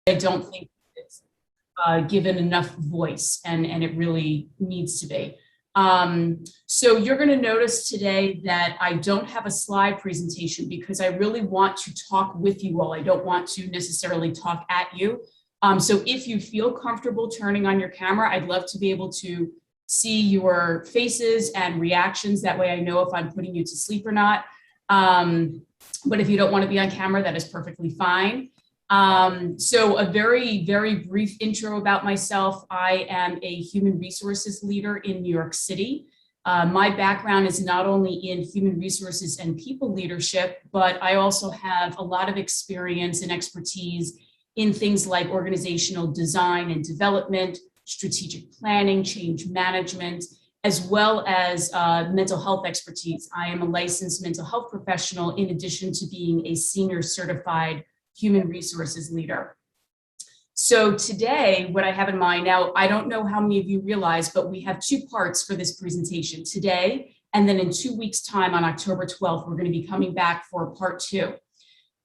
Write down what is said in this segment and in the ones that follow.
I don't think it's given enough voice, and it really needs to be. So you're going to notice today that I don't have a slide presentation because I really want to talk with you all. I don't want to necessarily talk at you. So if you feel comfortable turning on your camera, I'd love to be able to see your faces and reactions. That way I know if I'm putting you to sleep or not. But if you don't want to be on camera, that is perfectly fine. So a very, very brief intro about myself. I am a human resources leader in New York City. My background is not only in human resources and people leadership, but I also have a lot of experience and expertise in things like organizational design and development, strategic planning, change management, as well as mental health expertise. I am a licensed mental health professional in addition to being a senior certified human resources leader. So today, what I have in mind, now, I don't know how many of you realize, but we have two parts for this presentation today. And then in 2 weeks' time, on October 12th, we're going to be coming back for part 2.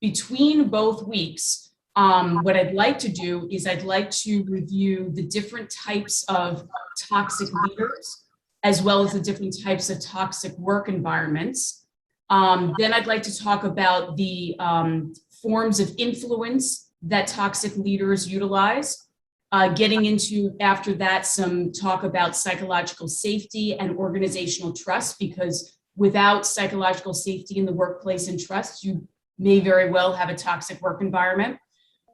Between both weeks, what I'd like to do is I'd like to review the different types of toxic leaders, as well as the different types of toxic work environments. Then I'd like to talk about the forms of influence that toxic leaders utilize. Getting into, after that, some talk about psychological safety and organizational trust, because without psychological safety in the workplace and trust, you may very well have a toxic work environment.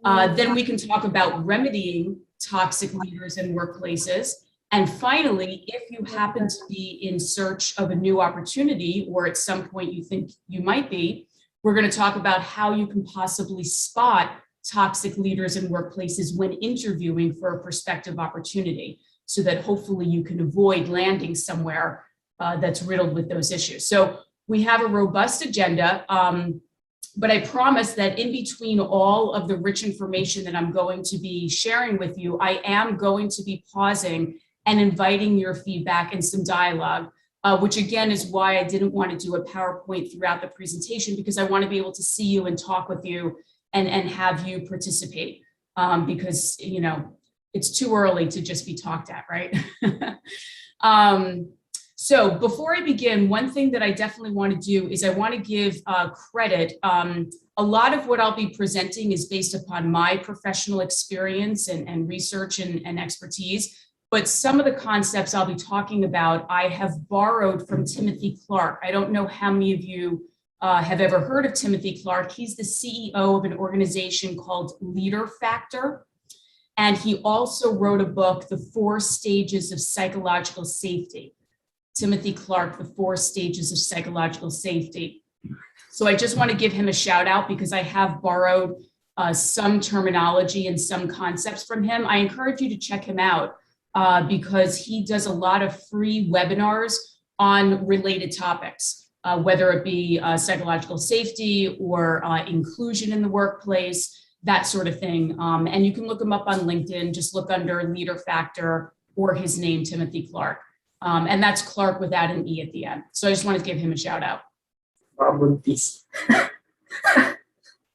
Then we can talk about remedying toxic leaders in workplaces. And finally, if you happen to be in search of a new opportunity, or at some point you think you might be, we're going to talk about how you can possibly spot toxic leaders in workplaces when interviewing for a prospective opportunity, so that hopefully you can avoid landing somewhere that's riddled with those issues. So we have a robust agenda, but I promise that in between all of the rich information that I'm going to be sharing with you, I am going to be pausing and inviting your feedback and some dialogue, which again is why I didn't want to do a PowerPoint throughout the presentation, because I want to be able to see you and talk with you and have you participate, because, you know, it's too early to just be talked at, right? So before I begin, one thing that I definitely want to do is I want to give credit. A lot of what I'll be presenting is based upon my professional experience and research and expertise. But some of the concepts I'll be talking about, I have borrowed from Timothy Clark. I don't know how many of you have ever heard of Timothy Clark. He's the CEO of an organization called Leader Factor. And he also wrote a book, The 4 Stages of Psychological Safety. Timothy Clark, The 4 Stages of Psychological Safety. So I just want to give him a shout out because I have borrowed some terminology and some concepts from him. I encourage you to check him out because he does a lot of free webinars on related topics, whether it be psychological safety or inclusion in the workplace, that sort of thing. And you can look him up on LinkedIn, just look under Leader Factor or his name, Timothy Clark. And that's Clark without an E at the end. So I just wanted to give him a shout out.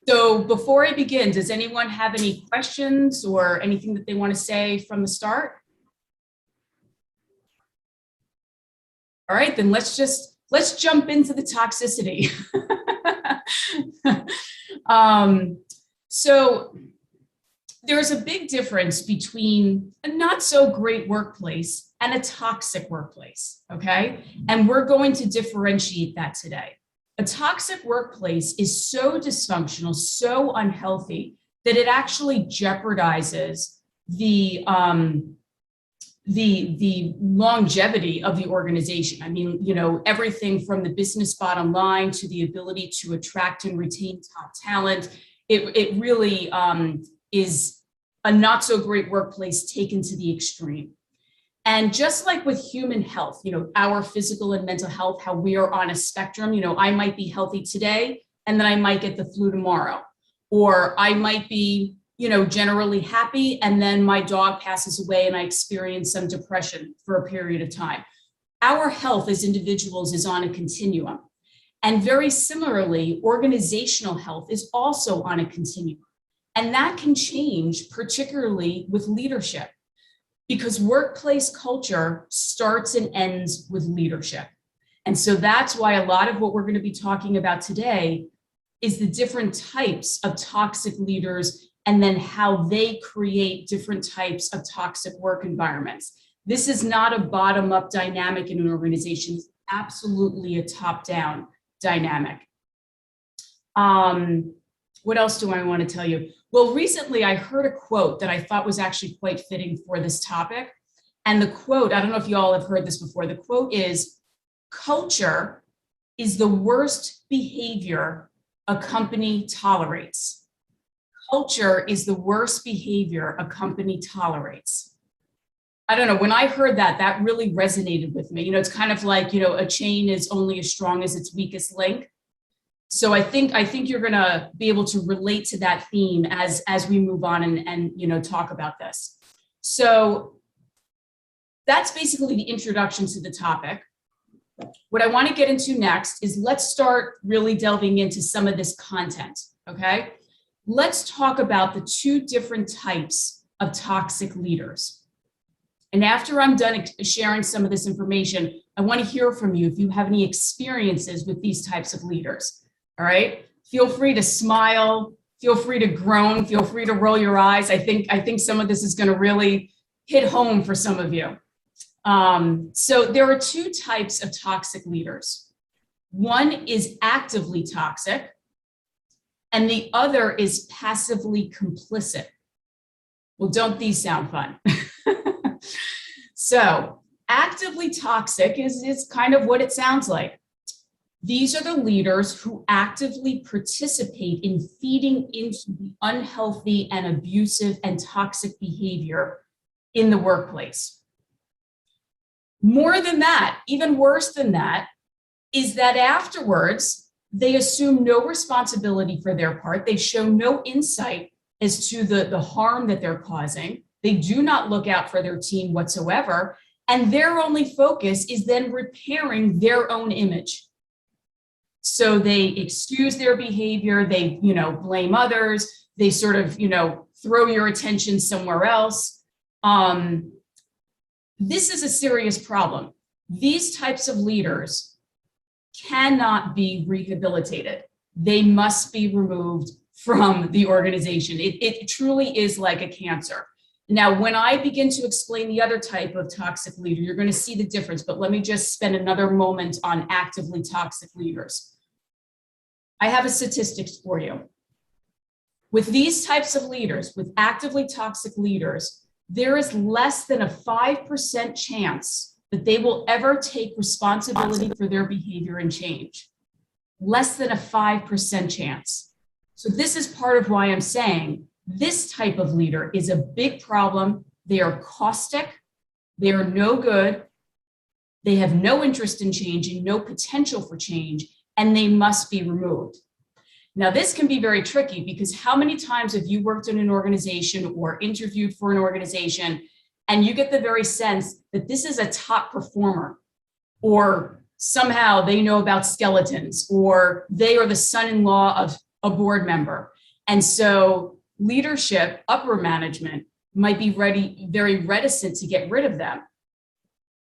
So before I begin, does anyone have any questions or anything that they want to say from the start? All right, then let's jump into the toxicity. So there's a big difference between a not so great workplace and a toxic workplace, okay? And we're going to differentiate that today. A toxic workplace is so dysfunctional, so unhealthy, that it actually jeopardizes the longevity of the organization. I mean, you know, everything from the business bottom line to the ability to attract and retain top talent. It really is a not so great workplace taken to the extreme. And just like with human health, you know, our physical and mental health, how we are on a spectrum, you know, I might be healthy today and then I might get the flu tomorrow, or I might be, you know, generally happy and then my dog passes away and I experience some depression for a period of time. Our health as individuals is on a continuum. And very similarly, organizational health is also on a continuum. And that can change, particularly with leadership, because workplace culture starts and ends with leadership. And so that's why a lot of what we're going to be talking about today is the different types of toxic leaders and then how they create different types of toxic work environments. This is not a bottom-up dynamic in an organization. It's absolutely a top-down dynamic. What else do I want to tell you? Well, recently I heard a quote that I thought was actually quite fitting for this topic. And the quote, I don't know if you all have heard this before, the quote is, "Culture is the worst behavior a company tolerates." Culture is the worst behavior a company tolerates. I don't know, when I heard that, that really resonated with me. You know, it's kind of like, you know, a chain is only as strong as its weakest link. So I think you're going to be able to relate to that theme as we move on and you know, talk about this. So that's basically the introduction to the topic. What I want to get into next is let's start really delving into some of this content, okay? Let's talk about the two different types of toxic leaders. And after I'm done sharing some of this information, I want to hear from you if you have any experiences with these types of leaders. All right, feel free to smile, feel free to groan, feel free to roll your eyes. I think some of this is going to really hit home for some of you. So there are two types of toxic leaders. One is actively toxic, and the other is passively complicit. Well, don't these sound fun? So actively toxic is kind of what it sounds like. These are the leaders who actively participate in feeding into the unhealthy and abusive and toxic behavior in the workplace. More than that, even worse than that, is that afterwards, they assume no responsibility for their part. They show no insight as to the harm that they're causing. They do not look out for their team whatsoever. And their only focus is then repairing their own image. So they excuse their behavior, they, you know, blame others, they sort of, you know, throw your attention somewhere else. This is a serious problem. These types of leaders cannot be rehabilitated. They must be removed from the organization. It truly is like a cancer. Now, when I begin to explain the other type of toxic leader, you're going to see the difference, but let me just spend another moment on actively toxic leaders. I have a statistics for you. With these types of leaders, with actively toxic leaders, there is less than a 5% chance that they will ever take responsibility for their behavior and change. Less than a 5% chance. So this is part of why I'm saying this type of leader is a big problem. They are caustic. They are no good. They have no interest in changing, no potential for change, and they must be removed. Now, this can be very tricky because how many times have you worked in an organization or interviewed for an organization and you get the very sense that this is a top performer, or somehow they know about skeletons, or they are the son-in-law of a board member. And so leadership, upper management might be very reticent to get rid of them.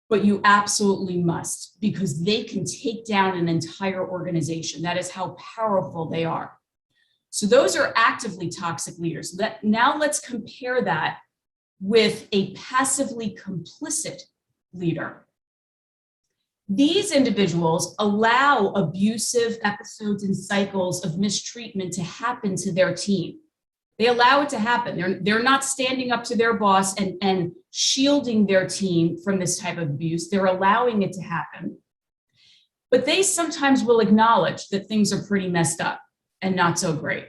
But you absolutely must, because they can take down an entire organization. That is how powerful they are. So those are actively toxic leaders. Now let's compare that with a passively complicit leader. These individuals allow abusive episodes and cycles of mistreatment to happen to their team. They allow it to happen. They're not standing up to their boss and shielding their team from this type of abuse. They're allowing it to happen. But they sometimes will acknowledge that things are pretty messed up and not so great.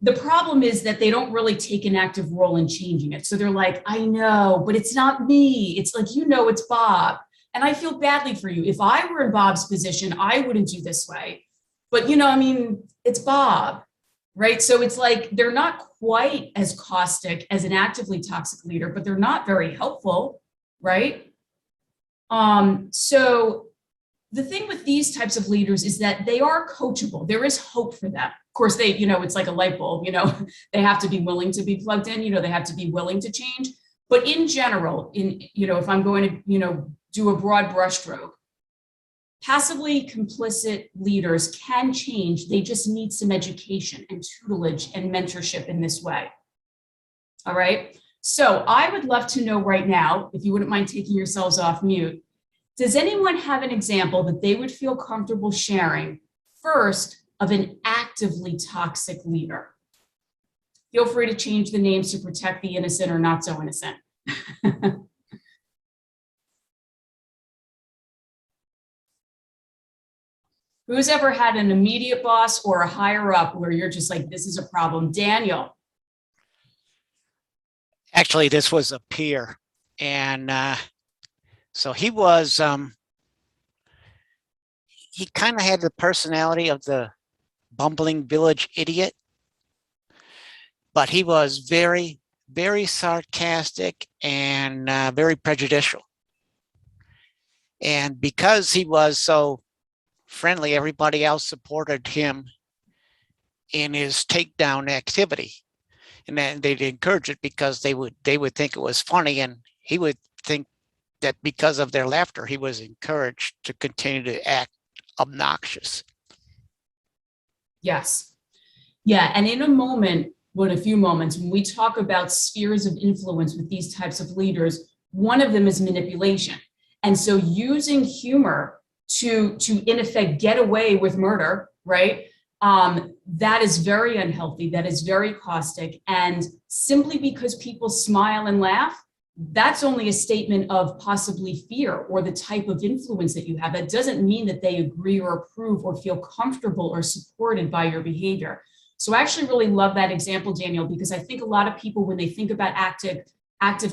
The problem is that they don't really take an active role in changing it. So they're like, I know, but it's not me. It's like, you know, it's Bob. And I feel badly for you. If I were in Bob's position, I wouldn't do this way. But, you know, I mean, it's Bob. Right? So it's like they're not quite as caustic as an actively toxic leader, but they're not very helpful, right? So the thing with these types of leaders is that they are coachable. There is hope for them. Of course, they, it's like a light bulb, they have to be willing to be plugged in, they have to be willing to change. But in general, if I'm going to, do a broad brushstroke, passively complicit leaders can change. They just need some education and tutelage and mentorship in this way. All right. So I would love to know right now, if you wouldn't mind taking yourselves off mute, does anyone have an example that they would feel comfortable sharing first of an actively toxic leader? Feel free to change the names to protect the innocent or not so innocent. Who's ever had an immediate boss or a higher up where you're just like, this is a problem? Daniel. Actually, this was a peer. And so he was, he kind of had the personality of the bumbling village idiot, but he was very, very sarcastic and very prejudicial. And because he was so friendly, everybody else supported him in his takedown activity. And then they'd encourage it because they would think it was funny, and he would think that because of their laughter, he was encouraged to continue to act obnoxious. Yes. Yeah. And in a few moments, when we talk about spheres of influence with these types of leaders, one of them is manipulation. And so using humor to in effect get away with murder, right? That is very unhealthy. That is very caustic. And simply because people smile and laugh, that's only a statement of possibly fear or the type of influence that you have. That doesn't mean that they agree or approve or feel comfortable or supported by your behavior. So I actually really love that example, Daniel, because I think a lot of people, when they think about active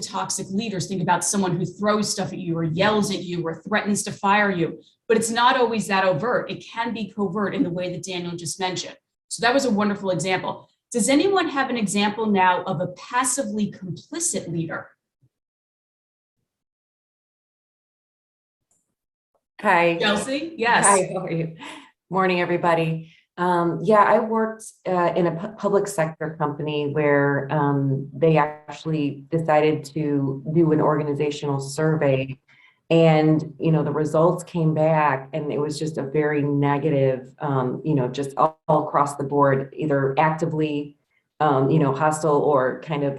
toxic leaders, think about someone who throws stuff at you or yells at you or threatens to fire you. But it's not always that overt. It can be covert in the way that Daniel just mentioned. So that was a wonderful example. Does anyone have an example now of a passively complicit leader? Hi. Chelsea? Yes. Hi, how are you? Morning, everybody. Yeah, I worked in a public sector company where they actually decided to do an organizational survey, and the results came back, and it was just a very negative, just all across the board, either actively, hostile or kind of,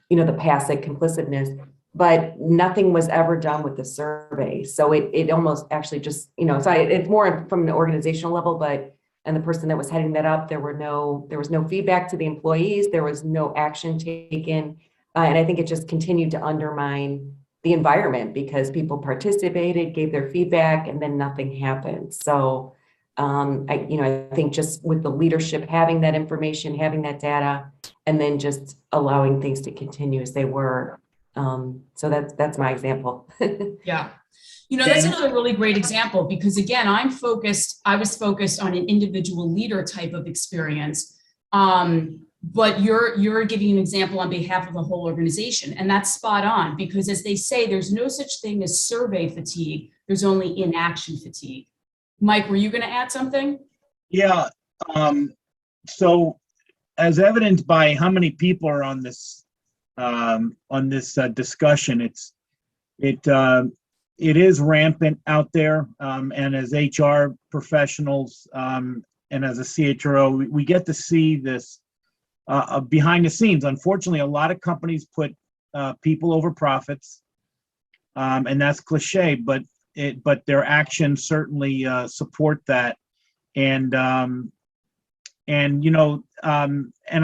the passive complicitness. But nothing was ever done with the survey. So it almost actually just, so it's more from an organizational level, and the person that was heading that up, there was no feedback to the employees. There was no action taken. And I think it just continued to undermine the environment because people participated, gave their feedback, and then nothing happened. So I think just with the leadership having that information, having that data, and then just allowing things to continue as they were. So that's my example. Yeah. That's another really great example because again, I was focused on an individual leader type of experience. But you're giving an example on behalf of the whole organization, and that's spot on because as they say, there's no such thing as survey fatigue. There's only inaction fatigue. Mike, were you going to add something? Yeah. So as evidenced by how many people are on this discussion, it is rampant out there, and as HR professionals and as a CHRO, we get to see this behind the scenes. Unfortunately, a lot of companies put people over profits, and that's cliche, but their actions certainly support that. And I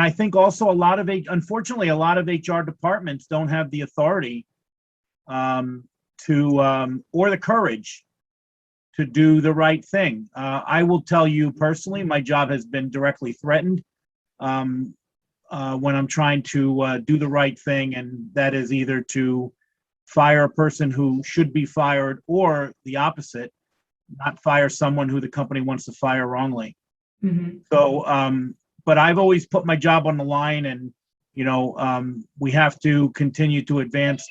think also unfortunately, a lot of HR departments don't have the authority or the courage to do the right thing. I will tell you personally, my job has been directly threatened when I'm trying to do the right thing, and that is either to fire a person who should be fired or the opposite, not fire someone who the company wants to fire wrongly. Mm-hmm. So, but I've always put my job on the line, and we have to continue to advance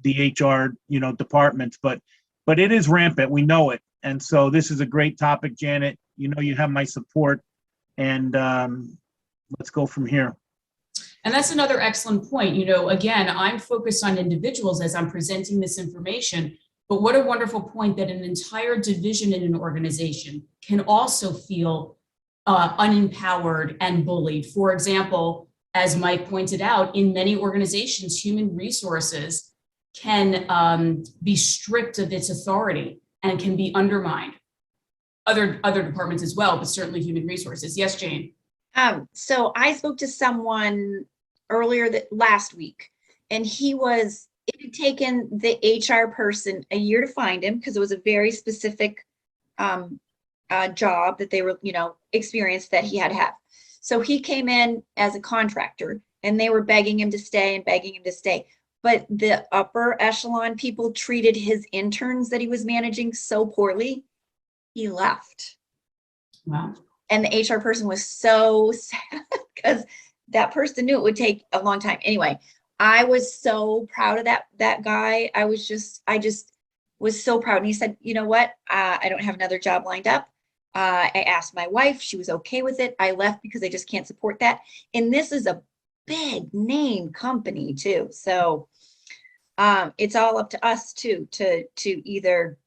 the HR departments. But but it is rampant. We know it. And so this is a great topic, Janet. You know, you have my support, and let's go from here. And that's another excellent point. You know, again, I'm focused on individuals as I'm presenting this information, but what a wonderful point that an entire division in an organization can also feel unempowered and bullied. For example, as Mike pointed out, in many organizations, human resources can be stripped of its authority and can be undermined. Other departments as well, but certainly human resources. Yes, Jane. So I spoke to someone earlier last week, and it had taken the HR person a year to find him because it was a very specific job that they were, experienced that he had to have. So he came in as a contractor, and they were begging him to stay and begging him to stay. But the upper echelon people treated his interns that he was managing so poorly, he left. Wow. And the HR person was so sad because that person knew it would take a long time. Anyway, I was so proud of that guy. I just was so proud. And he said, you know what? I don't have another job lined up. I asked my wife, she was okay with it. I left because I just can't support that. And this is a big name company too. So it's all up to us too, to either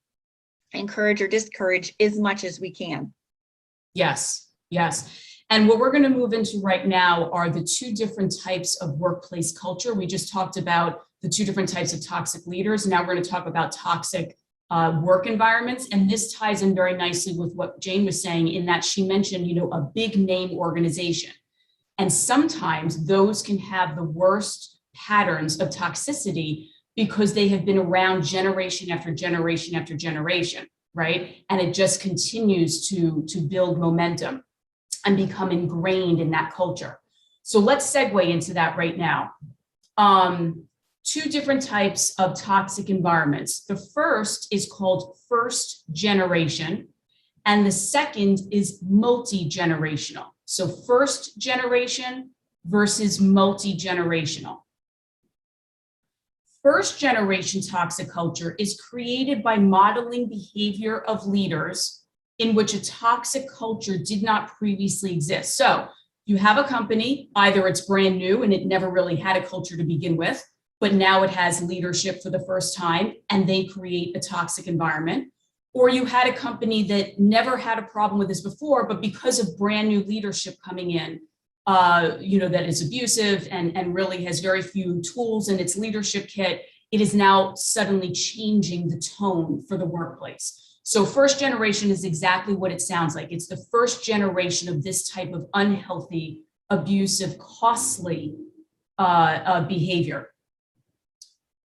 encourage or discourage as much as we can. Yes, yes. And what we're going to move into right now are the two different types of workplace culture. We just talked about the two different types of toxic leaders. Now we're going to talk about toxic work environments. And this ties in very nicely with what Jane was saying, in that she mentioned, a big name organization. And sometimes those can have the worst patterns of toxicity because they have been around generation after generation after generation, right? And it just continues to build momentum and become ingrained in that culture. So let's segue into that right now. Two different types of toxic environments. The first is called first generation, and the second is multi-generational. So first generation versus multi-generational. First generation toxic culture is created by modeling behavior of leaders in which a toxic culture did not previously exist. So you have a company, either it's brand new and it never really had a culture to begin with, but now it has leadership for the first time and they create a toxic environment. Or you had a company that never had a problem with this before, but because of brand new leadership coming in, that is abusive and really has very few tools in its leadership kit, it is now suddenly changing the tone for the workplace. So first generation is exactly what it sounds like. It's the first generation of this type of unhealthy, abusive, costly behavior.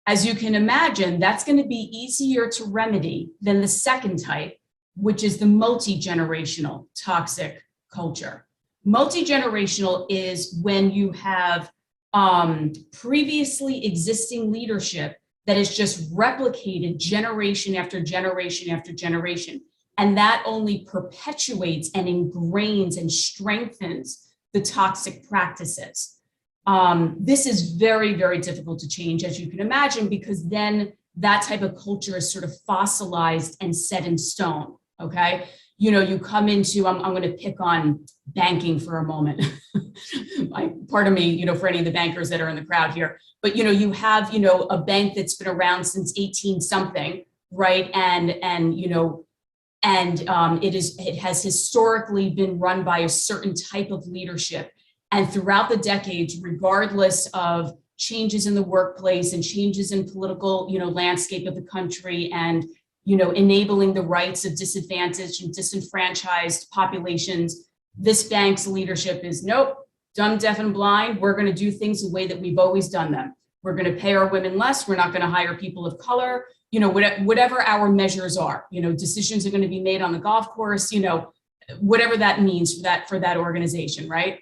As you can imagine, that's going to be easier to remedy than the second type, which is the multi-generational toxic culture. Multi-generational is when you have previously existing leadership that is just replicated generation after generation after generation. And that only perpetuates and ingrains and strengthens the toxic practices. This is very, very difficult to change, as you can imagine, because then that type of culture is sort of fossilized and set in stone, okay? You come into, I'm going to pick on banking for a moment. Pardon me, for any of the bankers that are in the crowd here, but, you have, a bank that's been around since 18 something, right? It has historically been run by a certain type of leadership. And throughout the decades, regardless of changes in the workplace and changes in political, landscape of the country and, enabling the rights of disadvantaged and disenfranchised populations, this bank's leadership is, nope, dumb, deaf, and blind. We're going to do things the way that we've always done them. We're going to pay our women less. We're not going to hire people of color. Whatever our measures are, decisions are going to be made on the golf course, whatever that means for that organization, right?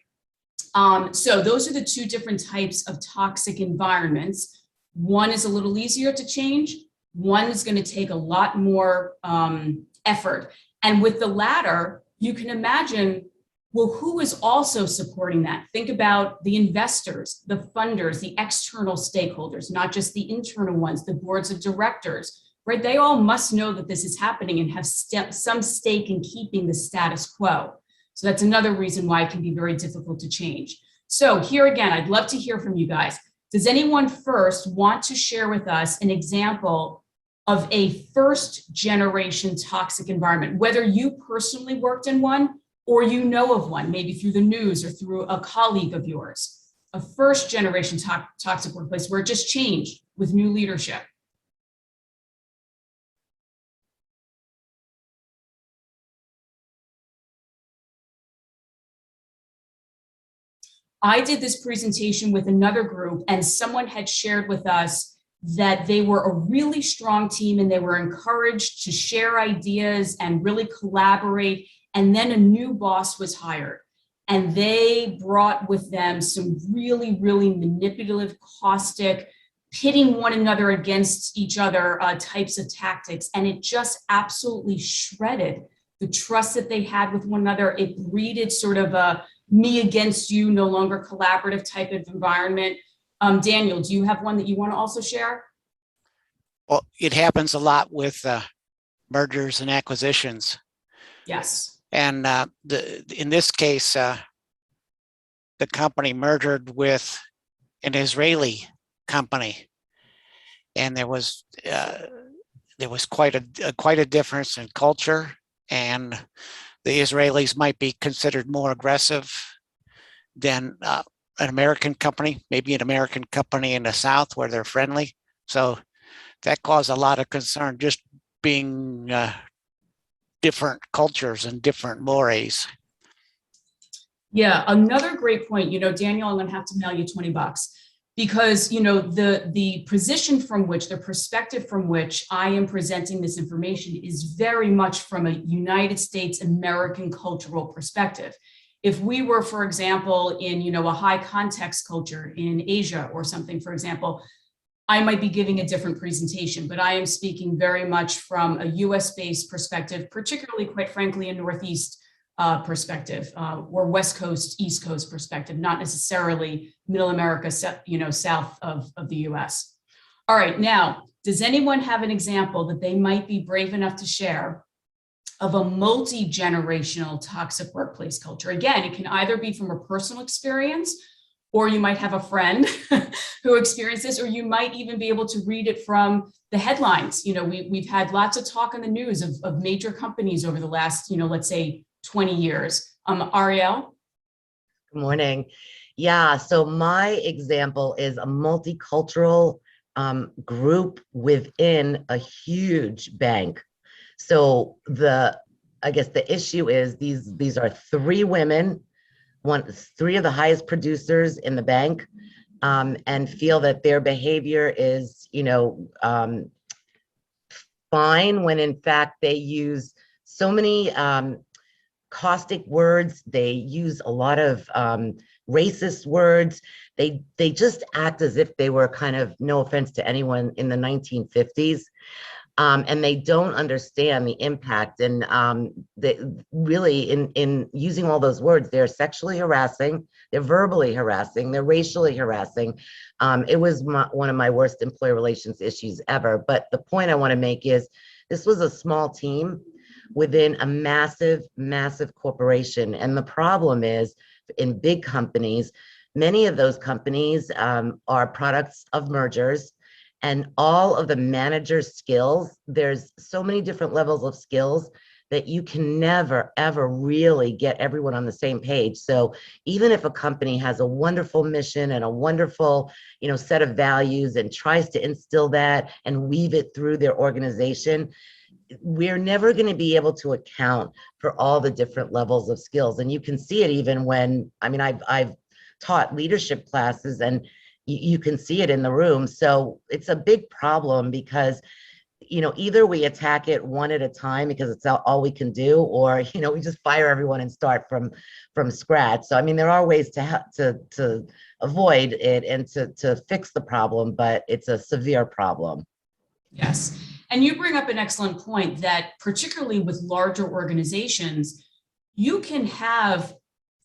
So those are the two different types of toxic environments. One is a little easier to change. One is going to take a lot more effort. And with the latter, you can imagine, well, who is also supporting that? Think about the investors, the funders, the external stakeholders, not just the internal ones, the boards of directors, right? They all must know that this is happening and have some stake in keeping the status quo. So that's another reason why it can be very difficult to change. So here again, I'd love to hear from you guys. Does anyone first want to share with us an example of a first generation toxic environment, whether you personally worked in one or you know of one, maybe through the news or through a colleague of yours, a first generation toxic workplace where it just changed with new leadership? I did this presentation with another group, and someone had shared with us that they were a really strong team and they were encouraged to share ideas and really collaborate. And then a new boss was hired, and they brought with them some really, really manipulative, caustic, pitting one another against each other types of tactics. And it just absolutely shredded the trust that they had with one another. It breeded sort of a me against you, no longer collaborative type of environment. Daniel, do you have one that you want to also share? Well, it happens a lot with mergers and acquisitions. Yes. And in this case, the company merged with an Israeli company, and there was quite a difference in culture, and the Israelis might be considered more aggressive than an American company, maybe an American company in the South where they're friendly. So that caused a lot of concern, just being different cultures and different mores. Yeah, another great point. Daniel, I'm going to have to mail you $20 because, the position from which, the perspective from which I am presenting this information is very much from a United States American cultural perspective. If we were, for example, in, a high context culture in Asia or something, for example, I might be giving a different presentation, but I am speaking very much from a US-based perspective, particularly, quite frankly, a Northeast perspective, or West Coast, East Coast perspective, not necessarily Middle America, south of the US. All right, now, does anyone have an example that they might be brave enough to share of a multi-generational toxic workplace culture? Again, it can either be from a personal experience, or you might have a friend who experienced this, or you might even be able to read it from the headlines. We've had lots of talk in the news of major companies over the last, let's say 20 years. Ariel? Good morning. Yeah, so my example is a multicultural group within a huge bank. So I guess the issue is these are three women, three of the highest producers in the bank, and feel that their behavior is, fine, when in fact they use so many caustic words. They use a lot of racist words. They just act as if they were kind of, no offense to anyone, in the 1950s. And they don't understand the impact. And they really, in using all those words, they're sexually harassing, they're verbally harassing, they're racially harassing. It was one of my worst employee relations issues ever. But the point I want to make is this was a small team within a massive, massive corporation. And the problem is, in big companies, many of those companies are products of mergers. And all of the manager's skills, there's so many different levels of skills that you can never, ever really get everyone on the same page. So even if a company has a wonderful mission and a wonderful, set of values and tries to instill that and weave it through their organization, we're never going to be able to account for all the different levels of skills. And you can see it even when, I've taught leadership classes, and you can see it in the room. So it's a big problem because, either we attack it one at a time because it's all we can do, or, we just fire everyone and start from scratch. So, there are ways to avoid it and to fix the problem, but it's a severe problem. Yes. And you bring up an excellent point that particularly with larger organizations, you can have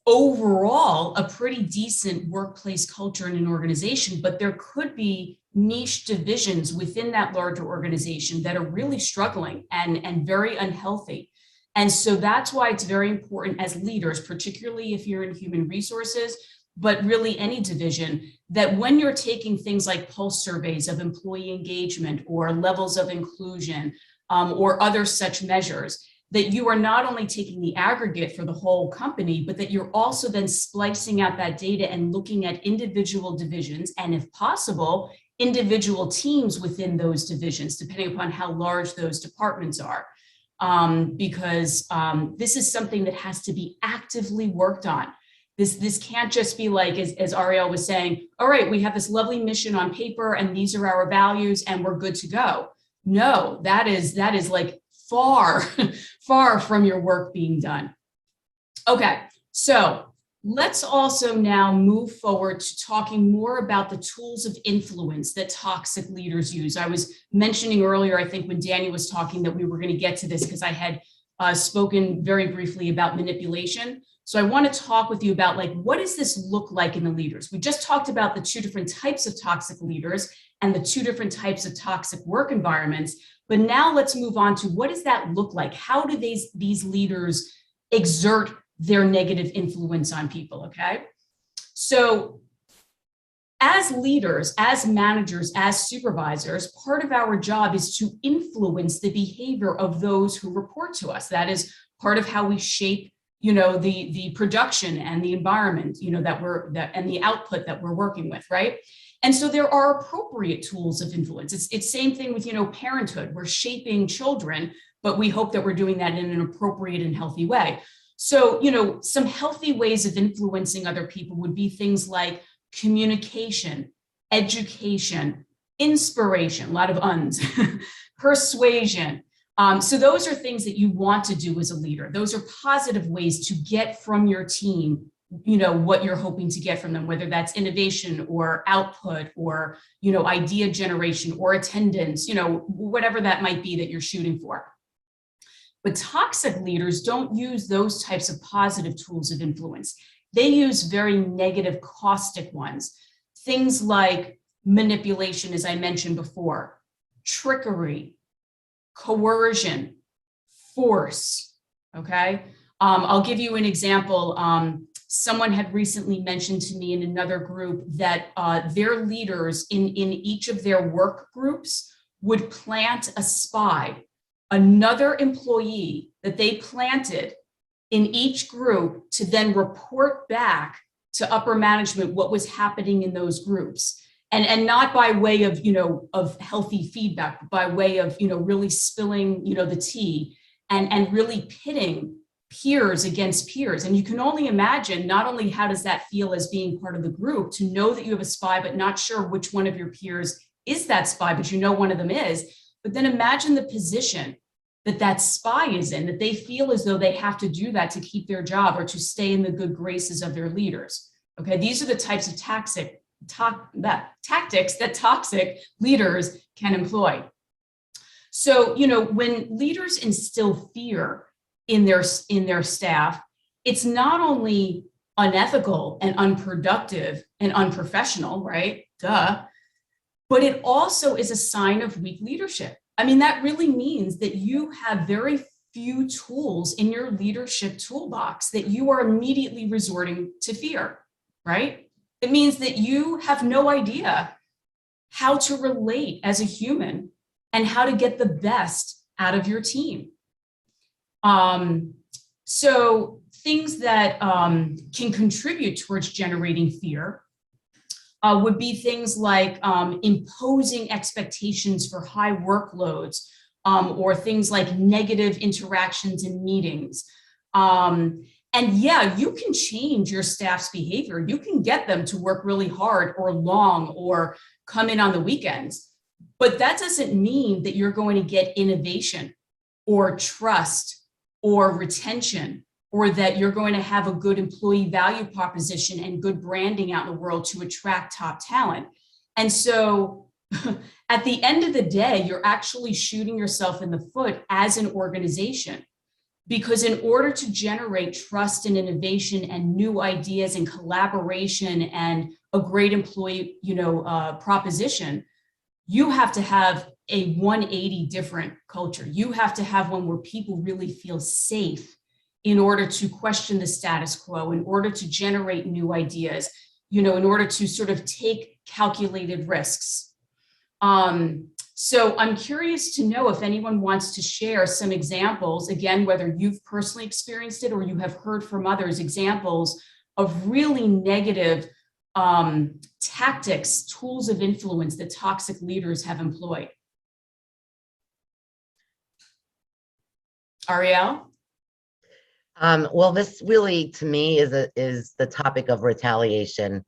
overall a pretty decent workplace culture in an organization, but there could be niche divisions within that larger organization that are really struggling and very unhealthy. And so that's why it's very important as leaders, particularly if you're in human resources, but really any division, that when you're taking things like pulse surveys of employee engagement or levels of inclusion or other such measures, that you are not only taking the aggregate for the whole company, but that you're also then splicing out that data and looking at individual divisions and, if possible, individual teams within those divisions, depending upon how large those departments are. Because this is something that has to be actively worked on. This can't just be like, as Ariel was saying, all right, we have this lovely mission on paper and these are our values and we're good to go. No, that is like far, far from your work being done. Okay, so let's also now move forward to talking more about the tools of influence that toxic leaders use. I was mentioning earlier, I think when Danny was talking, that we were going to get to this because I had spoken very briefly about manipulation. So I want to talk with you about, like, what does this look like in the leaders? We just talked about the two different types of toxic leaders and the two different types of toxic work environments. But now let's move on to, what does that look like? How do these leaders exert their negative influence on people, okay? So as leaders, as managers, as supervisors, part of our job is to influence the behavior of those who report to us. That is part of how we shape, the production and the environment, and the output that we're working with, right? And so there are appropriate tools of influence. It's same thing with, parenthood. We're shaping children, but we hope that we're doing that in an appropriate and healthy way. So, some healthy ways of influencing other people would be things like communication, education, inspiration, a lot of uns, persuasion. So those are things that you want to do as a leader. Those are positive ways to get from your team, what you're hoping to get from them, whether that's innovation or output or, idea generation or attendance, whatever that might be that you're shooting for. But toxic leaders don't use those types of positive tools of influence. They use very negative, caustic ones. Things like manipulation, as I mentioned before, trickery, coercion, force, okay? I'll give you an example. Someone had recently mentioned to me in another group that their leaders in each of their work groups would plant a spy, another employee that they planted in each group, to then report back to upper management what was happening in those groups. And not by way of, of healthy feedback, but by way of, really spilling, the tea and really pitting peers against peers. And you can only imagine, not only how does that feel as being part of the group, to know that you have a spy, but not sure which one of your peers is that spy, but one of them is. But then imagine the position that spy is in, that they feel as though they have to do that to keep their job or to stay in the good graces of their leaders. Okay, these are the types of tactics that toxic leaders can employ. So, when leaders instill fear in their staff, it's not only unethical and unproductive and unprofessional, right? Duh. But it also is a sign of weak leadership. I mean, that really means that you have very few tools in your leadership toolbox, that you are immediately resorting to fear, right? It means that you have no idea how to relate as a human and how to get the best out of your team. So things that can contribute towards generating fear would be things like imposing expectations for high workloads, or things like negative interactions in meetings. And yeah, you can change your staff's behavior. You can get them to work really hard or long or come in on the weekends. But that doesn't mean that you're going to get innovation or trust or retention, or that you're going to have a good employee value proposition and good branding out in the world to attract top talent. And so at the end of the day, you're actually shooting yourself in the foot as an organization. Because in order to generate trust and innovation and new ideas and collaboration and a great employee, proposition, you have to have a 180 different culture. You have to have one where people really feel safe in order to question the status quo, in order to generate new ideas, in order to sort of take calculated risks. So I'm curious to know if anyone wants to share some examples, again, whether you've personally experienced it or you have heard from others, examples of really negative tactics, tools of influence that toxic leaders have employed. Ariel? Well, this really, to me, is the topic of retaliation,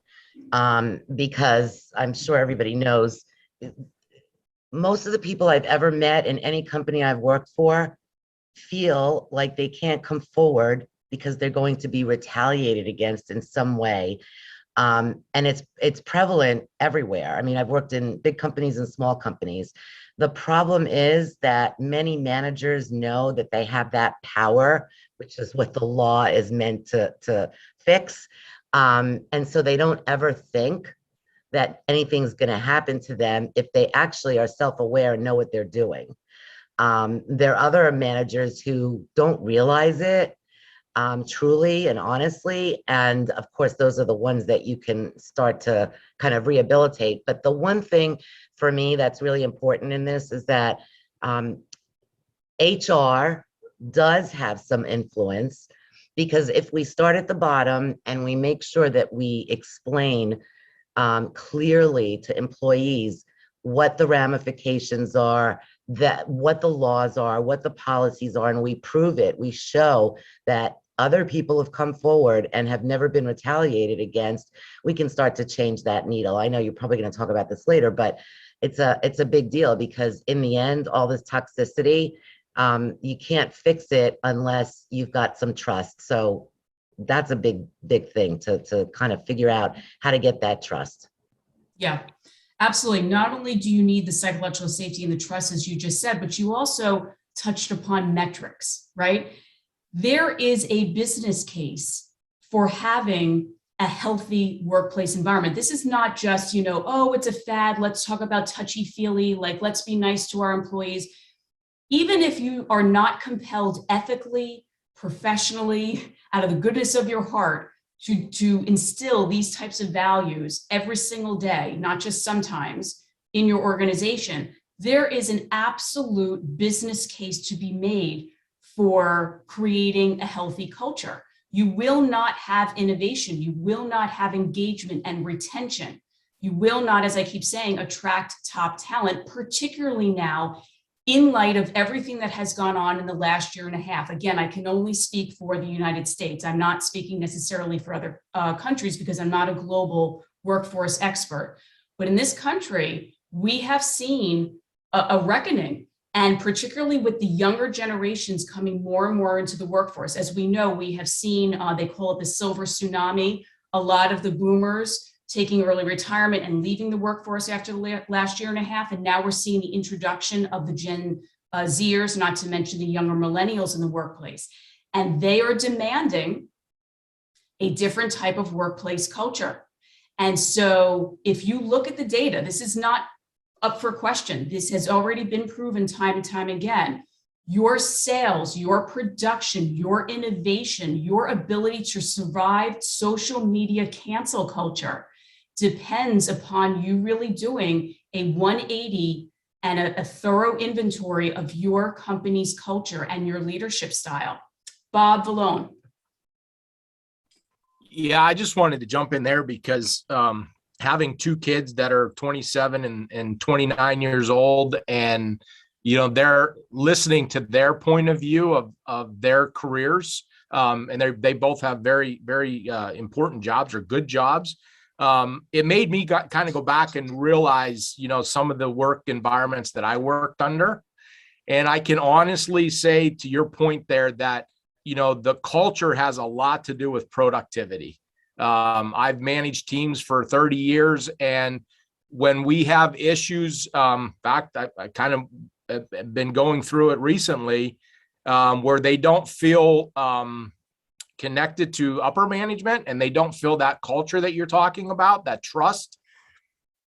because I'm sure everybody knows most of the people I've ever met in any company I've worked for feel like they can't come forward because they're going to be retaliated against in some way. And it's prevalent everywhere. I mean, I've worked in big companies and small companies. The problem is that many managers know that they have that power, which is what the law is meant to fix. And so they don't ever think that anything's going to happen to them if they actually are self-aware and know what they're doing. There are other managers who don't realize it truly and honestly. And of course, those are the ones that you can start to kind of rehabilitate. But the one thing for me that's really important in this is that HR does have some influence, because if we start at the bottom and we make sure that we explain clearly to employees what the ramifications are, that what the laws are, what the policies are, and we prove it, we show that other people have come forward and have never been retaliated against, we can start to change that needle. I know you're probably going to talk about this later, but it's a big deal, because in the end, all this toxicity, you can't fix it unless you've got some trust. So that's a big thing to kind of figure out how to get that trust. Yeah, absolutely. Not only do you need the psychological safety and the trust, as you just said, but you also touched upon metrics, right? There is a business case for having a healthy workplace environment. This is not just, oh, it's a fad, let's talk about touchy-feely, like, let's be nice to our employees. Even if you are not compelled ethically, professionally, out of the goodness of your heart, to instill these types of values every single day, not just sometimes, in your organization, there is an absolute business case to be made for creating a healthy culture. You will not have innovation. You will not have engagement and retention. You will not, as I keep saying, attract top talent, particularly now in light of everything that has gone on in the last year and a half. Again, I can only speak for the United States. I'm not speaking necessarily for other countries, because I'm not a global workforce expert. But in this country, we have seen a reckoning, and particularly with the younger generations coming more and more into the workforce. As we know, we have seen, they call it the silver tsunami, a lot of the boomers taking early retirement and leaving the workforce after the last year and a half. And now we're seeing the introduction of the Gen Zers, not to mention the younger millennials in the workplace. And they are demanding a different type of workplace culture. And so if you look at the data, this is not up for question. This has already been proven time and time again. Your sales, your production, your innovation, your ability to survive social media cancel culture depends upon you really doing a 180 and a thorough inventory of your company's culture and your leadership style. Bob Vallone. Yeah, I just wanted to jump in there because having two kids that are 27 and 29 years old, and they're listening to their point of view of their careers, and they both have very, very important jobs or good jobs. It made me kind of go back and realize, some of the work environments that I worked under. And I can honestly say, to your point there, that, the culture has a lot to do with productivity. I've managed teams for 30 years. And when we have issues, in fact, I kind of have been going through it recently, where they don't feel connected to upper management, and they don't feel that culture that you're talking about, that trust.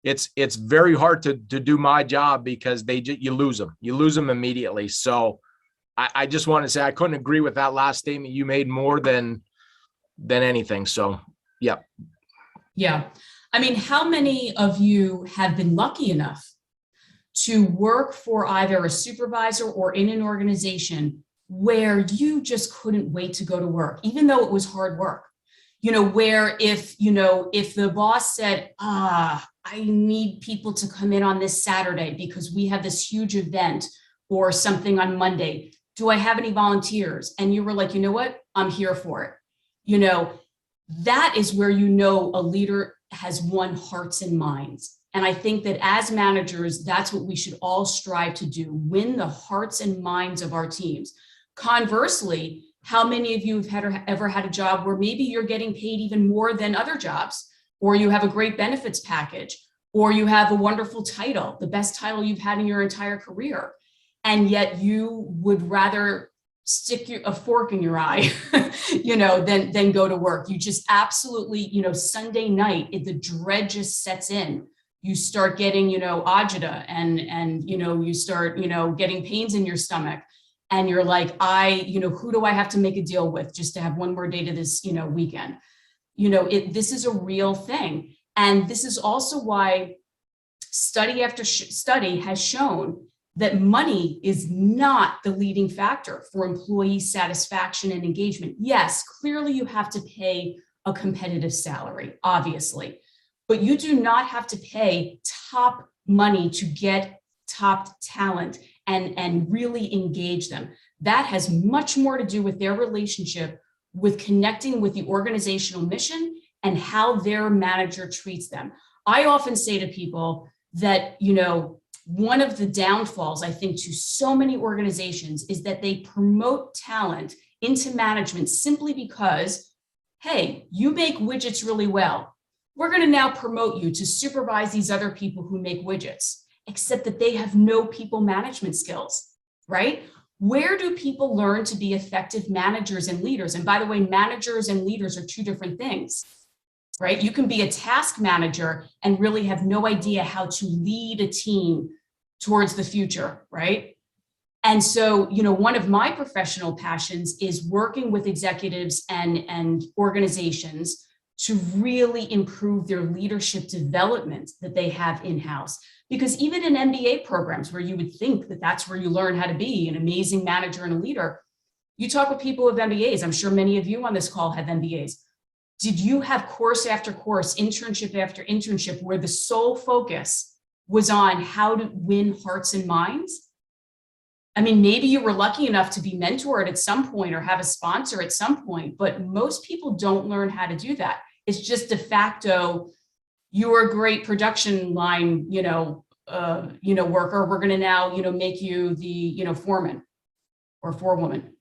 it's very hard to do my job because you lose them immediately. So I just want to say I couldn't agree with that last statement you made more than anything. So yeah. Yeah. I mean, how many of you have been lucky enough to work for either a supervisor or in an organization where you just couldn't wait to go to work, even though it was hard work? You know, where if the boss said, I need people to come in on this Saturday because we have this huge event or something on Monday, do I have any volunteers? And you were like, you know what, I'm here for it. You know, that is where you know a leader has won hearts and minds. And I think that as managers, that's what we should all strive to do, win the hearts and minds of our teams. Conversely, how many of you have ever had a job where maybe you're getting paid even more than other jobs, or you have a great benefits package, or you have a wonderful title, the best title you've had in your entire career, and yet you would rather stick a fork in your eye, you know, than go to work? You just absolutely, you know, Sunday night, the dread just sets in. You start getting, you know, agita and, you know, you start, you know, getting pains in your stomach. And you're like, you know, who do I have to make a deal with just to have one more day to this, you know, weekend? You know, this is a real thing. And this is also why study after study has shown that money is not the leading factor for employee satisfaction and engagement. Yes, clearly you have to pay a competitive salary, obviously, but you do not have to pay top money to get top talent and really engage them. That has much more to do with their relationship with connecting with the organizational mission and how their manager treats them. I often say to people that, you know, one of the downfalls, I think, to so many organizations is that they promote talent into management simply because, hey, you make widgets really well. We're going to now promote you to supervise these other people who make widgets, except that they have no people management skills, right? Where do people learn to be effective managers and leaders? And by the way, managers and leaders are two different things, right? You can be a task manager and really have no idea how to lead a team towards the future, right? And so, you know, one of my professional passions is working with executives and organizations to really improve their leadership development that they have in-house. Because even in MBA programs where you would think that that's where you learn how to be an amazing manager and a leader, you talk with people with MBAs. I'm sure many of you on this call have MBAs. Did you have course after course, internship after internship, where the sole focus was on how to win hearts and minds? I mean, maybe you were lucky enough to be mentored at some point or have a sponsor at some point, but most people don't learn how to do that. It's just de facto, you're a great production line, worker. We're going to now, make you the, foreman or forewoman,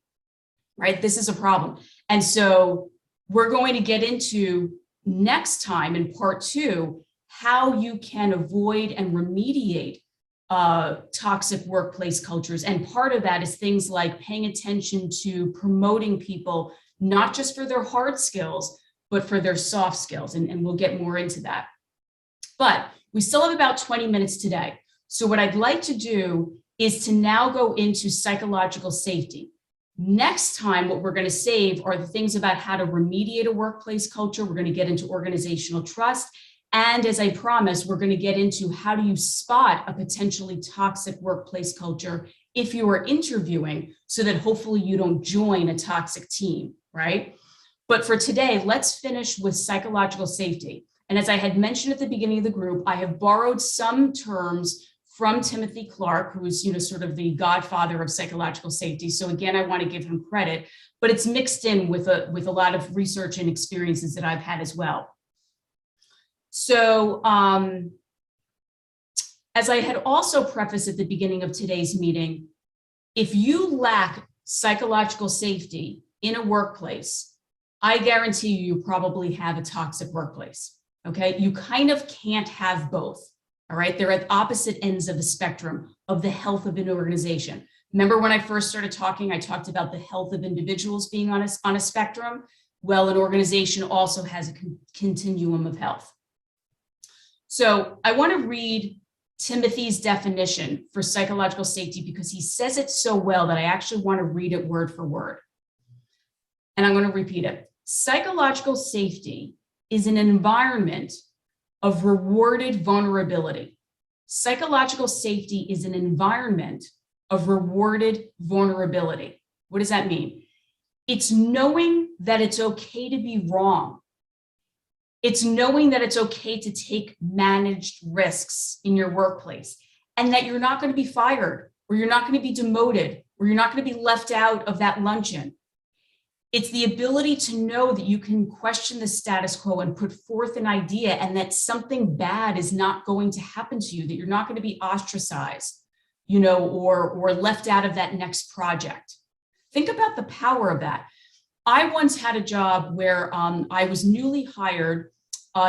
right? This is a problem. And so we're going to get into next time in part 2, how you can avoid and remediate toxic workplace cultures. And part of that is things like paying attention to promoting people, not just for their hard skills, but for their soft skills. And we'll get more into that. But we still have about 20 minutes today. So what I'd like to do is to now go into psychological safety. Next time, what we're going to save are the things about how to remediate a workplace culture. We're going to get into organizational trust. And as I promised, we're going to get into how do you spot a potentially toxic workplace culture if you are interviewing, so that hopefully you don't join a toxic team, right? But for today, let's finish with psychological safety. And as I had mentioned at the beginning of the group, I have borrowed some terms from Timothy Clark, who's sort of the godfather of psychological safety. So again, I want to give him credit, but it's mixed in with a lot of research and experiences that I've had as well. So as I had also prefaced at the beginning of today's meeting, if you lack psychological safety in a workplace, I guarantee you probably have a toxic workplace, okay? You kind of can't have both, all right? They're at opposite ends of the spectrum of the health of an organization. Remember when I first started talking, I talked about the health of individuals being on a spectrum? Well, an organization also has a continuum of health. So I want to read Timothy's definition for psychological safety because he says it so well that I actually want to read it word for word. And I'm going to repeat it. Psychological safety is an environment of rewarded vulnerability. Psychological safety is an environment of rewarded vulnerability. What does that mean? It's knowing that it's okay to be wrong. It's knowing that it's okay to take managed risks in your workplace and that you're not going to be fired or you're not going to be demoted or you're not going to be left out of that luncheon. It's the ability to know that you can question the status quo and put forth an idea and that something bad is not going to happen to you, that you're not going to be ostracized, or left out of that next project. Think about the power of that. I once had a job where I was newly hired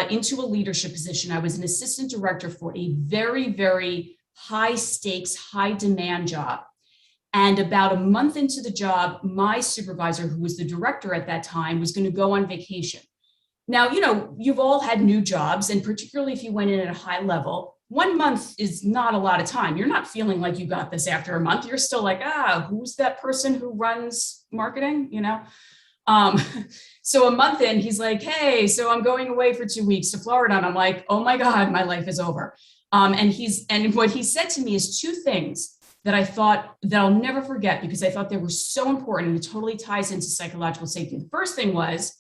into a leadership position. I was an assistant director for a very, very high stakes, high demand job. And about a month into the job, my supervisor, who was the director at that time, was going to go on vacation. Now, you've all had new jobs, and particularly if you went in at a high level, 1 month is not a lot of time. You're not feeling like you got this after a month. You're still like, who's that person who runs marketing, So a month in, he's like, hey, so I'm going away for 2 weeks to Florida. And I'm like, oh my God, my life is over. And what he said to me is 2 things that I thought that I'll never forget because I thought they were so important and it totally ties into psychological safety. The first thing was,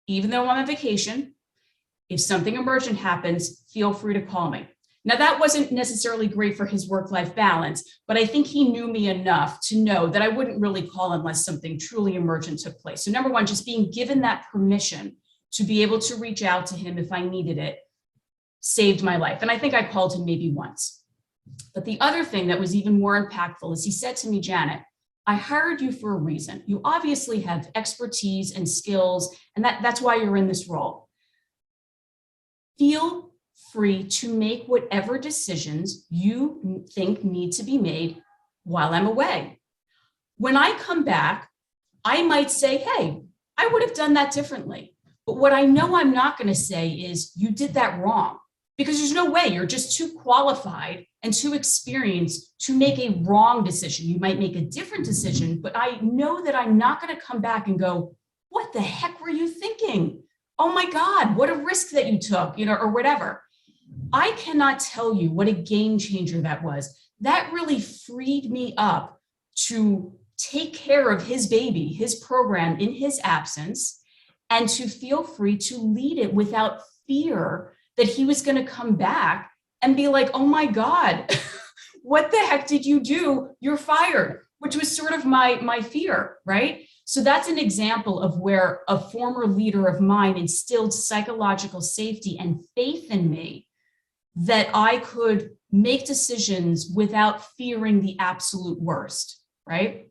even though I'm on vacation, if something emergent happens, feel free to call me. Now that wasn't necessarily great for his work-life balance, but I think he knew me enough to know that I wouldn't really call unless something truly emergent took place. So number one, just being given that permission to be able to reach out to him if I needed it saved my life. And I think I called him maybe once. But the other thing that was even more impactful is he said to me, Janet, I hired you for a reason. You obviously have expertise and skills, and that's why you're in this role. Feel free to make whatever decisions you think need to be made while I'm away. When I come back, I might say, hey, I would have done that differently. But what I know I'm not going to say is you did that wrong, because there's no way. You're just too qualified and too experienced to make a wrong decision. You might make a different decision, but I know that I'm not going to come back and go, what the heck were you thinking? Oh my God, what a risk that you took, or whatever. I cannot tell you what a game changer that was. That really freed me up to take care of his baby, his program in his absence, and to feel free to lead it without fear that he was going to come back and be like, oh my God, what the heck did you do? You're fired, which was sort of my fear, right? So that's an example of where a former leader of mine instilled psychological safety and faith in me that I could make decisions without fearing the absolute worst, right?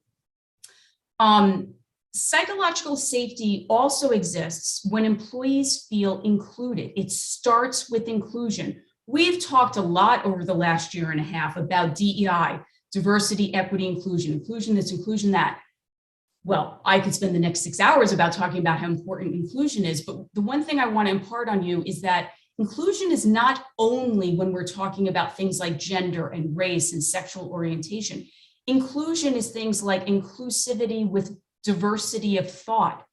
Psychological safety also exists when employees feel included. It starts with inclusion. We've talked a lot over the last year and a half about DEI, diversity, equity, inclusion this, inclusion that. Well, I could spend the next 6 hours about talking about how important inclusion is, but the one thing I want to impart on you is that inclusion is not only when we're talking about things like gender and race and sexual orientation. Inclusion is things like inclusivity with diversity of thought,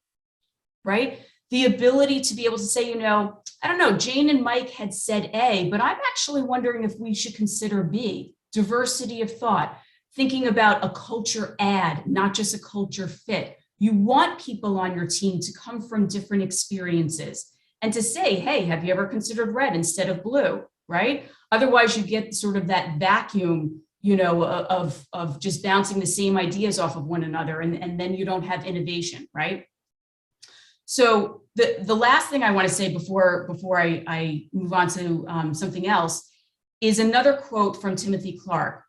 right? The ability to be able to say, I don't know, Jane and Mike had said A, but I'm actually wondering if we should consider B, diversity of thought, thinking about a culture add, not just a culture fit. You want people on your team to come from different experiences and to say, hey, have you ever considered red instead of blue, right? Otherwise you get sort of that vacuum, of just bouncing the same ideas off of one another, and then you don't have innovation, right? So the last thing I want to say before I move on to something else is another quote from Timothy Clark.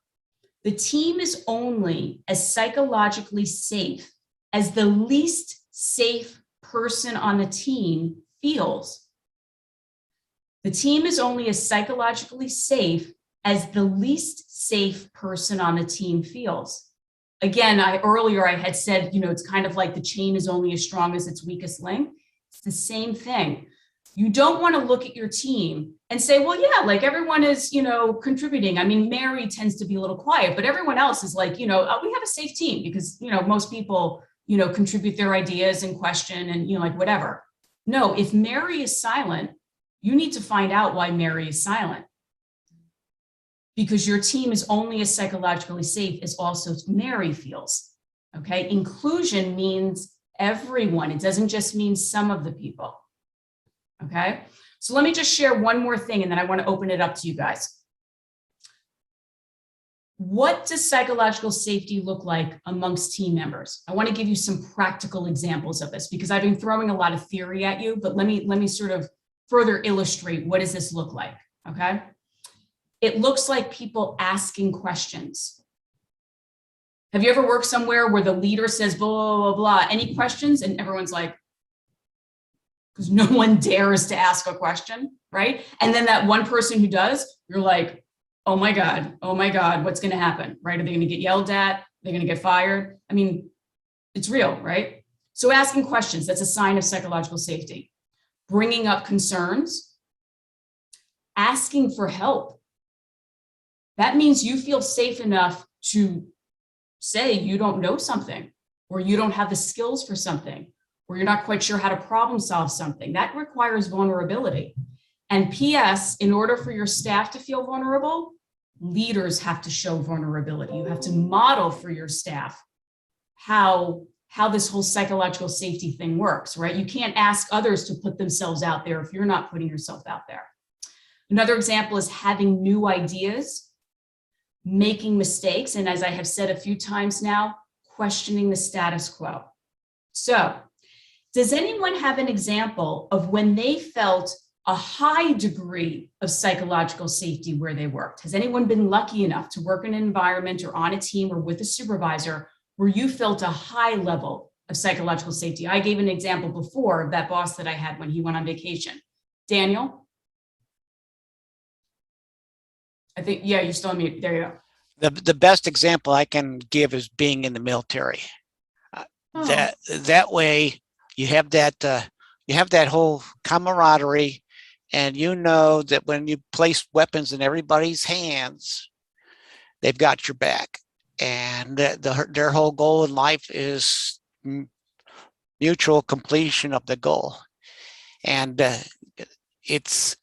The team is only as psychologically safe as the least safe person on the team feels. The team is only as psychologically safe as the least safe person on the team feels. Again, earlier I had said, it's kind of like the chain is only as strong as its weakest link. It's the same thing. You don't want to look at your team and say, well, yeah, like everyone is, contributing. I mean, Mary tends to be a little quiet, but everyone else is like, we have a safe team because, most people, contribute their ideas and question and, like whatever. No, if Mary is silent, you need to find out why Mary is silent. Because your team is only as psychologically safe as also Mary feels. Okay. Inclusion means everyone. It doesn't just mean some of the people. Okay. So let me just share one more thing and then I want to open it up to you guys. What does psychological safety look like amongst team members? I want to give you some practical examples of this because I've been throwing a lot of theory at you, but let me sort of further illustrate what does this look like, okay? It looks like people asking questions. Have you ever worked somewhere where the leader says, blah, blah, blah, blah, any questions? And everyone's like, because no one dares to ask a question, right? And then that one person who does, you're like, oh my God, what's going to happen, right? Are they going to get yelled at? They're going to get fired? I mean, it's real, right? So asking questions, that's a sign of psychological safety. Bringing up concerns, asking for help. That means you feel safe enough to say you don't know something, or you don't have the skills for something, or you're not quite sure how to problem solve something. That requires vulnerability. And P.S., in order for your staff to feel vulnerable, leaders have to show vulnerability. You have to model for your staff how this whole psychological safety thing works, right? You can't ask others to put themselves out there if you're not putting yourself out there. Another example is having new ideas, making mistakes, and as I have said a few times now, questioning the status quo. So, does anyone have an example of when they felt a high degree of psychological safety where they worked? Has anyone been lucky enough to work in an environment or on a team or with a supervisor where you felt a high level of psychological safety? I gave an example before of that boss that I had when he went on vacation. Daniel? I think, yeah, you're still on mute. There you go. The best example I can give is being in the military. That way you have that whole camaraderie, and you know that when you place weapons in everybody's hands, they've got your back, and their whole goal in life is mutual completion of the goal. And it's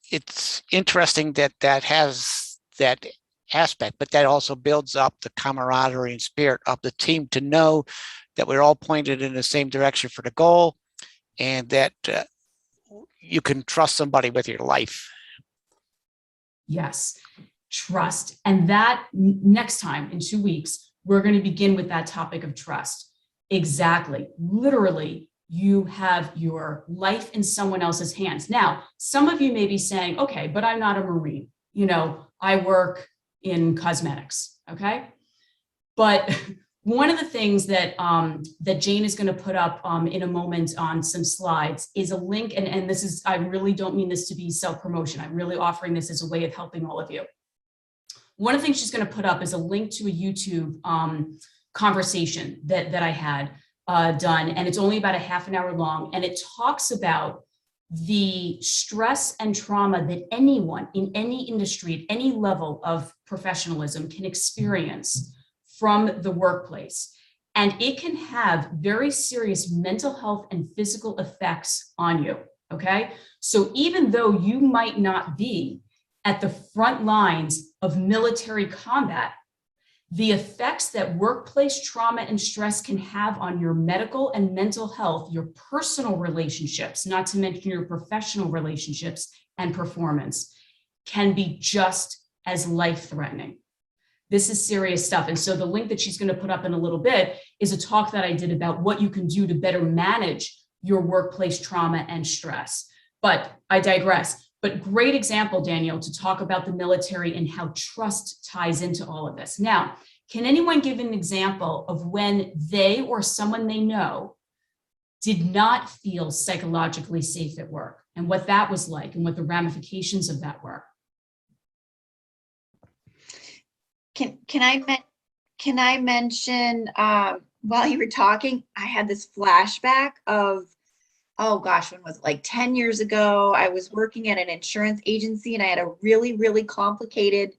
interesting that has that aspect, but that also builds up the camaraderie and spirit of the team to know that we're all pointed in the same direction for the goal, and that you can trust somebody with your life. Yes, trust. And that next time in 2 weeks, we're going to begin with that topic of trust. Exactly. Literally, you have your life in someone else's hands. Now, some of you may be saying, okay, but I'm not a Marine. I work in cosmetics. Okay. But one of the things that that Jane is going to put up in a moment on some slides is a link, and this is, I really don't mean this to be self-promotion. I'm really offering this as a way of helping all of you. One of the things she's going to put up is a link to a YouTube conversation that I had done, and it's only about a half an hour long, and it talks about the stress and trauma that anyone in any industry at any level of professionalism can experience from the workplace. And it can have very serious mental health and physical effects on you, okay? So even though you might not be at the front lines of military combat, the effects that workplace trauma and stress can have on your medical and mental health, your personal relationships, not to mention your professional relationships and performance, can be just as life-threatening. This is serious stuff. And so the link that she's going to put up in a little bit is a talk that I did about what you can do to better manage your workplace trauma and stress. But I digress. But great example, Daniel, to talk about the military and how trust ties into all of this. Now, can anyone give an example of when they or someone they know did not feel psychologically safe at work, and what that was like and what the ramifications of that were? Can I mention, while you were talking, I had this flashback of oh gosh, when was it? Like 10 years ago, I was working at an insurance agency and I had a really, really complicated,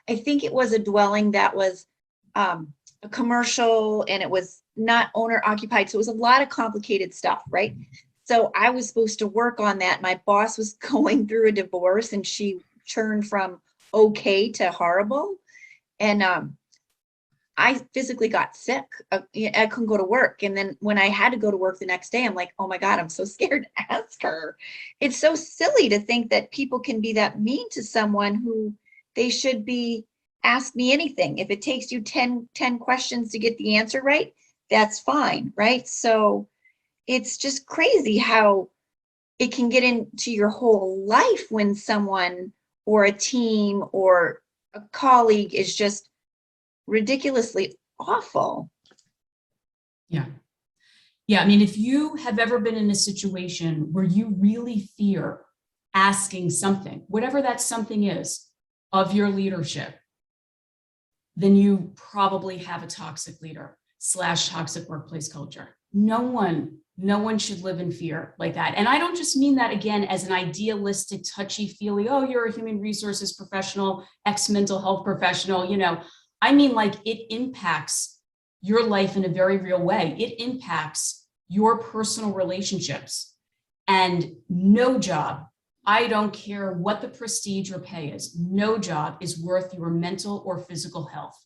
I think it was a dwelling that was a commercial and it was not owner occupied. So it was a lot of complicated stuff, right? So I was supposed to work on that. My boss was going through a divorce and she turned from okay to horrible. And I physically got sick. I couldn't go to work. And then when I had to go to work the next day, I'm like, oh my God, I'm so scared to ask her. It's so silly to think that people can be that mean to someone who they should be ask me anything. If it takes you 10 questions to get the answer right, that's fine, right? So it's just crazy how it can get into your whole life when someone or a team or a colleague is just ridiculously awful. Yeah. Yeah. I mean, if you have ever been in a situation where you really fear asking something, whatever that something is, of your leadership, then you probably have a toxic leader / toxic workplace culture. No one should live in fear like that. And I don't just mean that again as an idealistic, touchy-feely, oh, you're a human resources professional, ex-mental health professional, you know. I mean, like, it impacts your life in a very real way. It impacts your personal relationships. And no job, I don't care what the prestige or pay is, no job is worth your mental or physical health.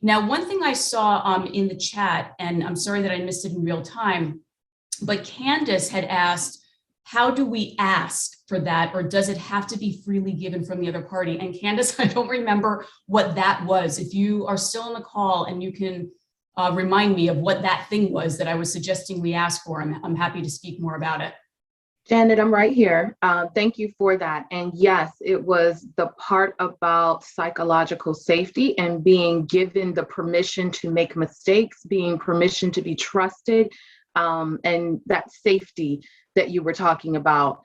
Now, one thing I saw in the chat, and I'm sorry that I missed it in real time, but Candace had asked, how do we ask for that? Or does it have to be freely given from the other party? And Candace, I don't remember what that was. If you are still on the call and you can remind me of what that thing was that I was suggesting we ask for, I'm happy to speak more about it. Janet, I'm right here. Thank you for that. And yes, it was the part about psychological safety and being given the permission to make mistakes, being permission to be trusted, and that safety that you were talking about.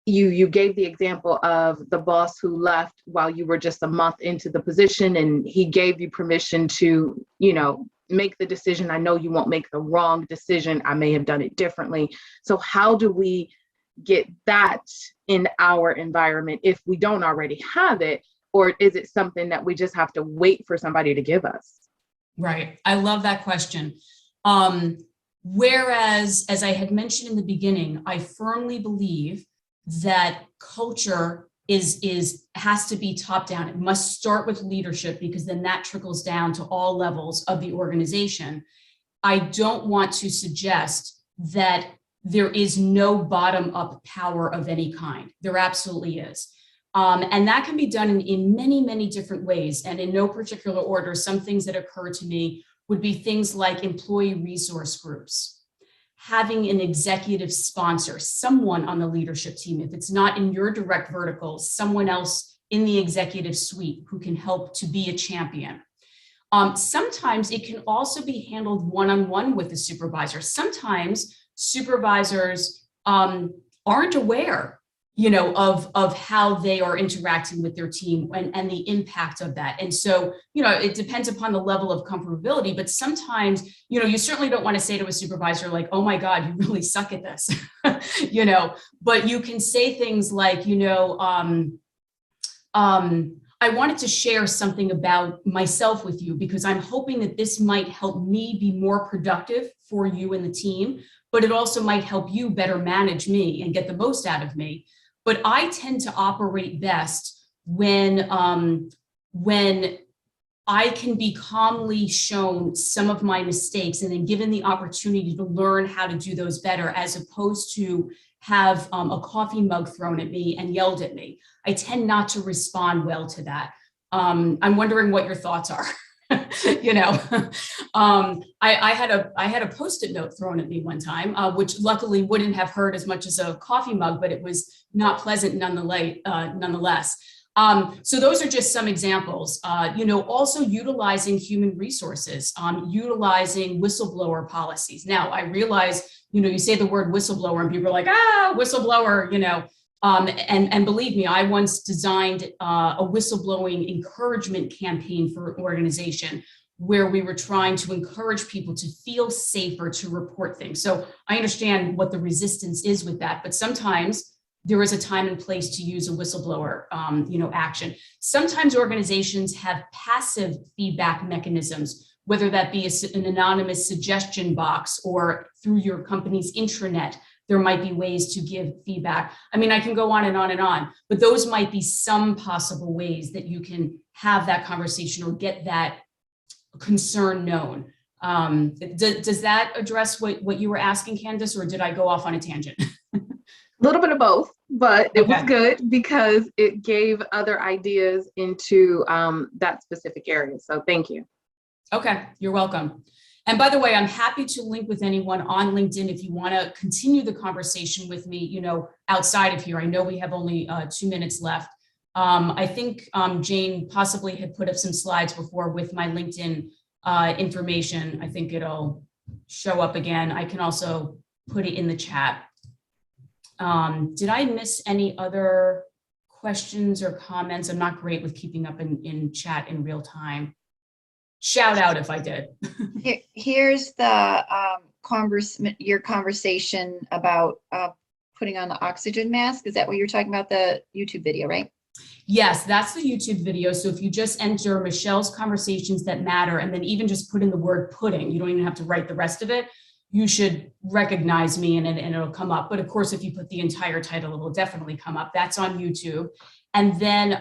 You gave the example of the boss who left while you were just a month into the position, and he gave you permission to, you know, make the decision. I know you won't make the wrong decision. I may have done it differently. So how do we get that in our environment if we don't already have it? Or is it something that we just have to wait for somebody to give us? Right. I love that question. Whereas, as I had mentioned in the beginning, I firmly believe that culture has to be top down. It must start with leadership, because then that trickles down to all levels of the organization. I don't want to suggest that there is no bottom-up power of any kind. There absolutely is. And that can be done in many, many different ways, and in no particular order. Some things that occur to me would be things like employee resource groups, having an executive sponsor, someone on the leadership team, if it's not in your direct vertical, someone else in the executive suite who can help to be a champion. Sometimes it can also be handled one-on-one with the supervisor. Sometimes supervisors aren't aware, you know, of how they are interacting with their team and the impact of that. And so, you know, it depends upon the level of comfortability, but sometimes, you know, you certainly don't want to say to a supervisor like, oh my God, you really suck at this, you know, but you can say things like, you know, I wanted to share something about myself with you because I'm hoping that this might help me be more productive for you and the team, but it also might help you better manage me and get the most out of me. But I tend to operate best when I can be calmly shown some of my mistakes and then given the opportunity to learn how to do those better, as opposed to have a coffee mug thrown at me and yelled at me. I tend not to respond well to that. I'm wondering what your thoughts are. You know, I had a Post-it note thrown at me one time, which luckily wouldn't have hurt as much as a coffee mug, but it was not pleasant nonetheless. So those are just some examples. You know, also utilizing human resources, utilizing whistleblower policies. Now, I realize, you know, you say the word whistleblower and people are like, ah, whistleblower, you know, and believe me, I once designed a whistleblowing encouragement campaign for an organization where we were trying to encourage people to feel safer to report things. So I understand what the resistance is with that, but sometimes there is a time and place to use a whistleblower, action. Sometimes organizations have passive feedback mechanisms, whether that be an anonymous suggestion box or through your company's intranet. There might be ways to give feedback. I mean, I can go on and on and on, but those might be some possible ways that you can have that conversation or get that concern known. Does that address what you were asking, Candace, or did I go off on a tangent? A little bit of both, but it was Okay. good because it gave other ideas into that specific area. So thank you. Okay, you're welcome. And by the way, I'm happy to link with anyone on LinkedIn if you want to continue the conversation with me, outside of here. I know we have only 2 minutes left. I think Jane possibly had put up some slides before with my LinkedIn information. I think it'll show up again. I can also put it in the chat. Did I miss any other questions or comments? I'm not great with keeping up in chat in real time. Shout out if I did. Here's the your conversation about putting on the oxygen mask. Is that what you're talking about, the YouTube video, right? Yes, that's the YouTube video. So if you just enter Michelle's Conversations That Matter, and then even just put in the word pudding, you don't even have to write the rest of it, you should recognize me and it'll come up. But of course, if you put the entire title, it will definitely come up. That's on YouTube. And then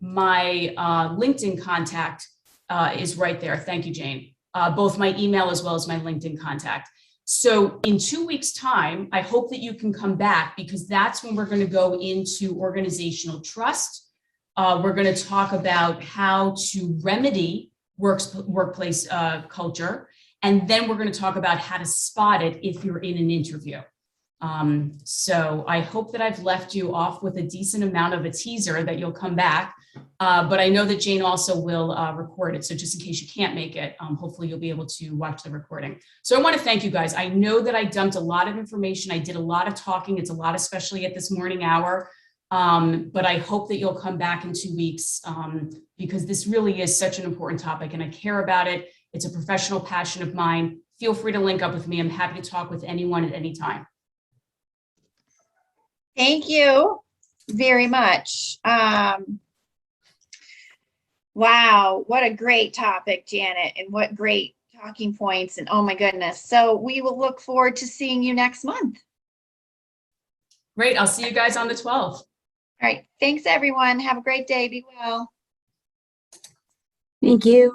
my LinkedIn contact is right there. Thank you, Jane. Both my email as well as my LinkedIn contact. So in 2 weeks' time, I hope that you can come back, because that's when we're going to go into organizational trust. We're going to talk about how to remedy workplace culture. And then we're going to talk about how to spot it if you're in an interview. So I hope that I've left you off with a decent amount of a teaser that you'll come back. But I know that Jane also will record it. So just in case you can't make it, hopefully you'll be able to watch the recording. So I want to thank you guys. I know that I dumped a lot of information. I did a lot of talking. It's a lot, especially at this morning hour. But I hope that you'll come back in 2 weeks because this really is such an important topic and I care about it. It's a professional passion of mine. Feel free to link up with me. I'm happy to talk with anyone at any time. Thank you very much. Wow, what a great topic, Janet, and what great talking points. And oh my goodness. So we will look forward to seeing you next month. Great. I'll see you guys on the 12th. All right. Thanks, everyone. Have a great day. Be well. Thank you.